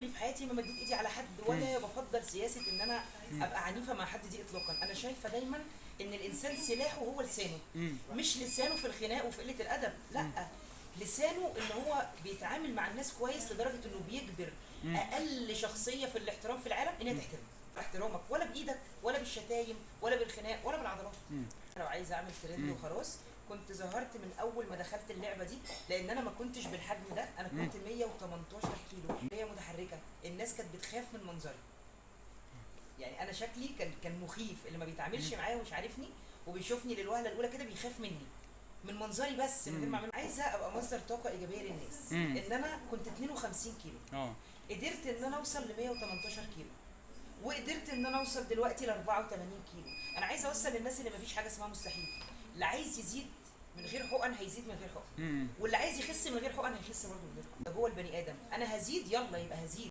في حياتي ما مديت ايدي على حد ولا بفضل سياسه ان انا ابقى عنيفه مع حد دي اطلاقا. انا شايفه دايما ان الانسان سلاحه هو لسانه، مش لسانه في الخناق وفي قله الادب، لا، لسانه ان هو بيتعامل مع الناس كويس لدرجه انه بيجبر اقل شخصيه في الاحترام في العالم ان هي تحترمك، احترامك ولا بايدك ولا بالشتايم ولا بالخناق ولا بالعضلات. لو عايزه اعمل ترند وخلاص كنت ظهرت من اول ما دخلت اللعبه دي، لان انا ما كنتش بالحجم ده، انا كنت 118 كيلو، هي متحركه، الناس كانت بتخاف من منظري. يعني انا شكلي كان مخيف، اللي ما بيتعاملش معايا ومش عارفني وبيشوفني للوهله الاولى كده بيخاف مني من منظري بس، من غير ما اعمل. عايزه ابقى مصدر طاقه ايجابيه للناس. ان انا كنت 52 كيلو، قدرت ان انا اوصل ل 118 كيلو، وقدرت ان انا اوصل دلوقتي ل 84 كيلو. انا عايزه اوصل للناس اللي مفيش حاجه اسمها مستحيل، اللي عايز يزيد من غير حقن هيزيد من غير حقن، واللي عايز يخس من غير حقن هيخس برضه من غير حقن. ده جوه البني ادم، انا هزيد يلا يبقى هزيد.